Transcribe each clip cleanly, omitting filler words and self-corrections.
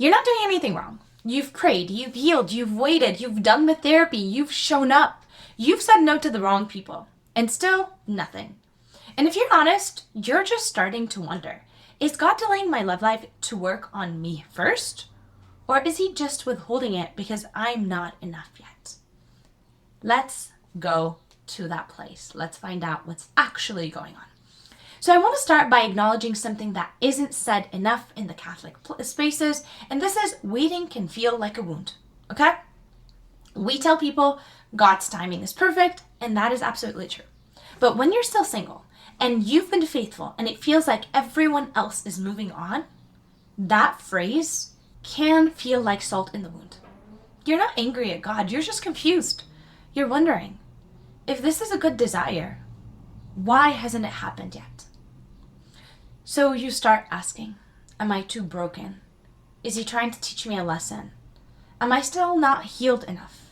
You're not doing anything wrong. You've prayed, you've healed, you've waited, you've done the therapy, you've shown up. You've said no to the wrong people, and still nothing. And if you're honest, you're just starting to wonder, is God delaying my love life to work on me first? Or is he just withholding it because I'm not enough yet? Let's go to that place. Let's find out what's actually going on. So I want to start by acknowledging something that isn't said enough in the Catholic spaces, and this is waiting can feel like a wound, okay? We tell people God's timing is perfect, and that is absolutely true. But when you're still single, and you've been faithful, and it feels like everyone else is moving on, that phrase can feel like salt in the wound. You're not angry at God, you're just confused. You're wondering, if this is a good desire, why hasn't it happened yet? So you start asking, am I too broken? Is he trying to teach me a lesson? Am I still not healed enough?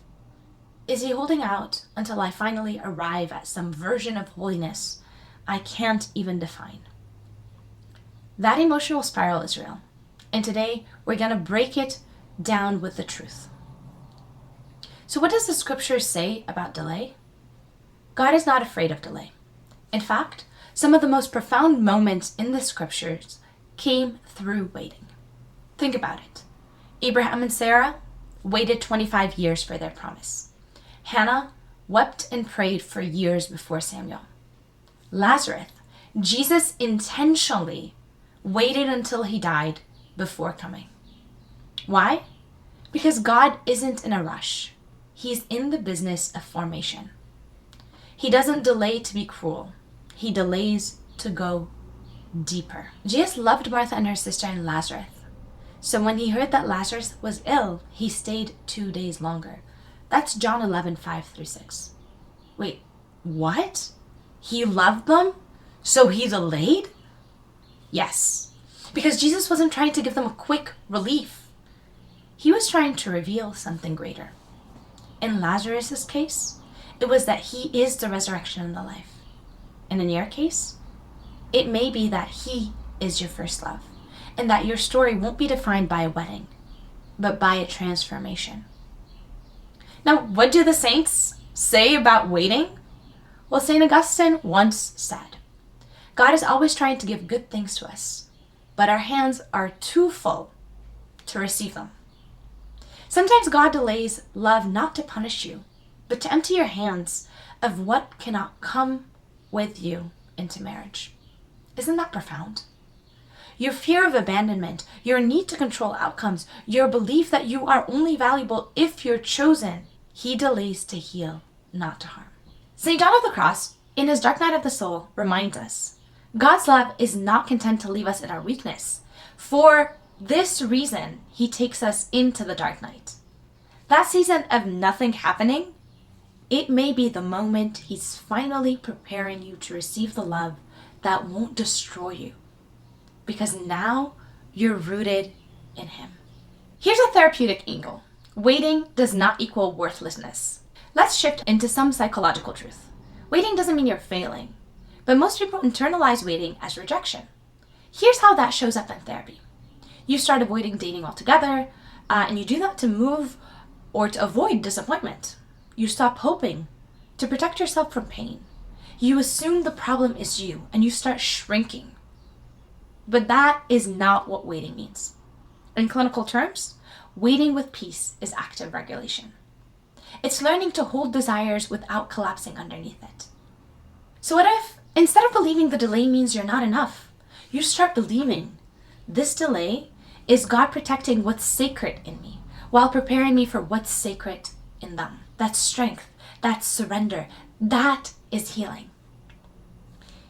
Is he holding out until I finally arrive at some version of holiness I can't even define? That emotional spiral is real. And today we're going to break it down with the truth. So what does the scripture say about delay? God is not afraid of delay. In fact, some of the most profound moments in the scriptures came through waiting. Think about it. Abraham and Sarah waited 25 years for their promise. Hannah wept and prayed for years before Samuel. Lazarus, Jesus intentionally waited until he died before coming. Why? Because God isn't in a rush. He's in the business of formation. He doesn't delay to be cruel. He delays to go deeper. Jesus loved Martha and her sister and Lazarus. So when he heard that Lazarus was ill, he stayed 2 days longer. That's John 11:5-6. Wait, what? He loved them, so he delayed? Yes, because Jesus wasn't trying to give them a quick relief. He was trying to reveal something greater. In Lazarus' case, it was that he is the resurrection and the life. And in your case, it may be that he is your first love, and that your story won't be defined by a wedding, but by a transformation. Now, what do the saints say about waiting? Well, St. Augustine once said, God is always trying to give good things to us, but our hands are too full to receive them. Sometimes God delays love not to punish you, but to empty your hands of what cannot come with you into marriage. Isn't that profound? Your fear of abandonment, your need to control outcomes, your belief that you are only valuable if you're chosen, he delays to heal, not to harm. St. John of the Cross, in his Dark Night of the Soul, reminds us, God's love is not content to leave us in our weakness. For this reason, he takes us into the dark night. That season of nothing happening, it may be the moment he's finally preparing you to receive the love that won't destroy you. Because now you're rooted in him. Here's a therapeutic angle. Waiting does not equal worthlessness. Let's shift into some psychological truth. Waiting doesn't mean you're failing, but most people internalize waiting as rejection. Here's how that shows up in therapy. You start avoiding dating altogether, and you do that to move or to avoid disappointment. You stop hoping to protect yourself from pain. You assume the problem is you, and you start shrinking. But that is not what waiting means. In clinical terms, waiting with peace is active regulation. It's learning to hold desires without collapsing underneath it. So what if, instead of believing the delay means you're not enough, you start believing this delay is God protecting what's sacred in me while preparing me for what's sacred in them. That's strength. That's surrender. That is healing.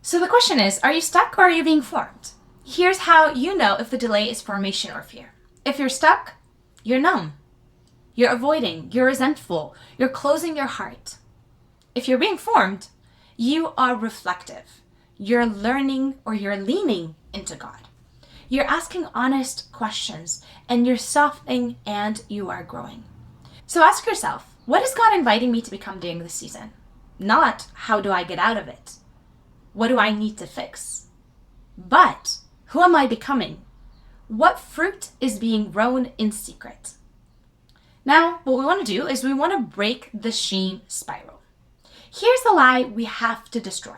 So the question is, are you stuck or are you being formed? Here's how you know if the delay is formation or fear. If you're stuck, you're numb. You're avoiding. You're resentful. You're closing your heart. If you're being formed, you are reflective. You're learning or you're leaning into God. You're asking honest questions and you're softening and you are growing. So ask yourself, what is God inviting me to become during this season? Not how do I get out of it? What do I need to fix? But who am I becoming? What fruit is being grown in secret? Now, what we want to do is we want to break the shame spiral. Here's the lie we have to destroy.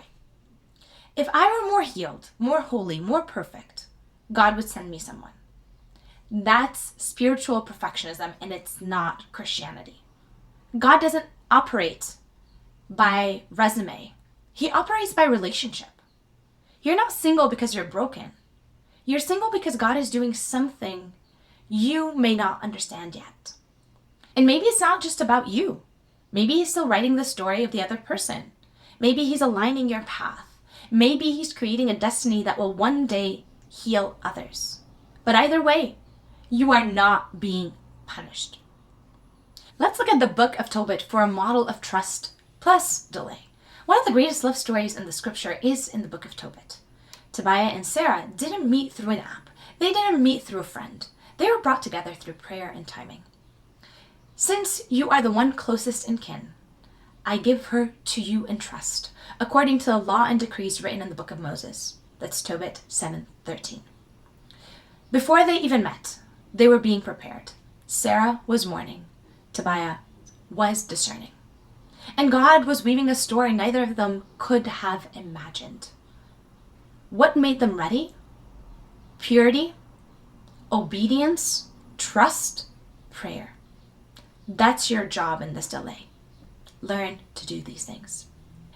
If I were more healed, more holy, more perfect, God would send me someone. That's spiritual perfectionism, and it's not Christianity. God doesn't operate by resume. He operates by relationship. You're not single because you're broken. You're single because God is doing something you may not understand yet. And maybe it's not just about you. Maybe he's still writing the story of the other person. Maybe he's aligning your path. Maybe he's creating a destiny that will one day heal others. But either way, you are not being punished. Let's look at the book of Tobit for a model of trust plus delay. One of the greatest love stories in the scripture is in the book of Tobit. Tobiah and Sarah didn't meet through an app. They didn't meet through a friend. They were brought together through prayer and timing. Since you are the one closest in kin, I give her to you in trust, according to the law and decrees written in the book of Moses. That's Tobit 7:13. Before they even met, they were being prepared. Sarah was mourning. Tobiah was discerning. And God was weaving a story neither of them could have imagined. What made them ready? Purity, obedience, trust, prayer. That's your job in this delay. Learn to do these things.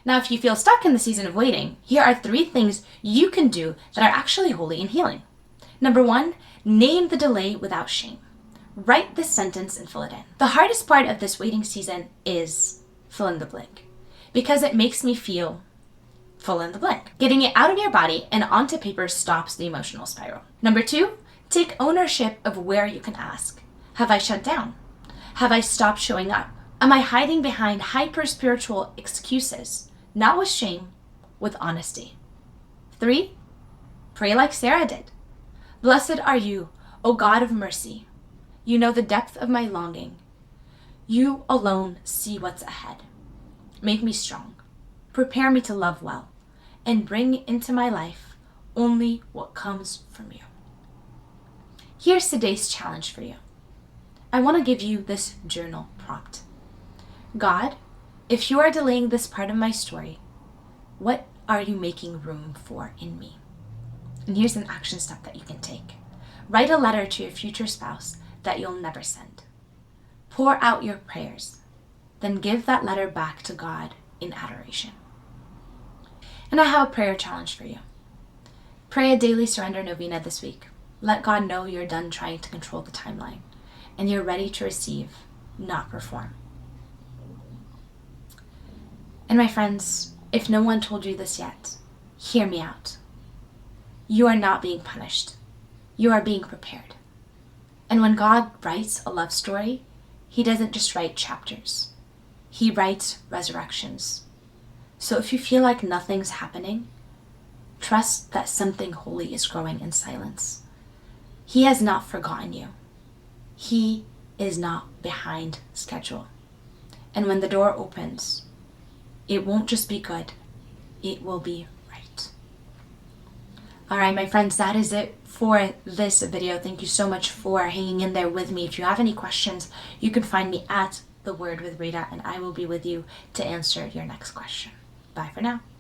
Now, if you feel stuck in the season of waiting, here are 3 things you can do that are actually holy and healing. Number 1, name the delay without shame. Write this sentence and fill it in. The hardest part of this waiting season is fill in the blank, because it makes me feel fill in the blank. Getting it out of your body and onto paper stops the emotional spiral. Number 2, take ownership of where you can ask. Have I shut down? Have I stopped showing up? Am I hiding behind hyper-spiritual excuses? Not with shame, with honesty. 3, pray like Sarah did. Blessed are you, O God of mercy. You know the depth of my longing. You alone see what's ahead. Make me strong. Prepare me to love well, and bring into my life only what comes from you. Here's today's challenge for you. I want to give you this journal prompt. God, if you are delaying this part of my story, what are you making room for in me? And here's an action step that you can take. Write a letter to your future spouse that you'll never send. Pour out your prayers, then give that letter back to God in adoration. And I have a prayer challenge for you. Pray a daily surrender novena this week. Let God know you're done trying to control the timeline and you're ready to receive, not perform. And my friends, if no one told you this yet, hear me out. You are not being punished. You are being prepared. And when God writes a love story, he doesn't just write chapters. He writes resurrections. So if you feel like nothing's happening, trust that something holy is growing in silence. He has not forgotten you. He is not behind schedule. And when the door opens, it won't just be good, it will be right. All right, my friends, that is it for this video. Thank you so much for hanging in there with me. If you have any questions, you can find me at The Word with Rita, and I will be with you to answer your next question. Bye for now.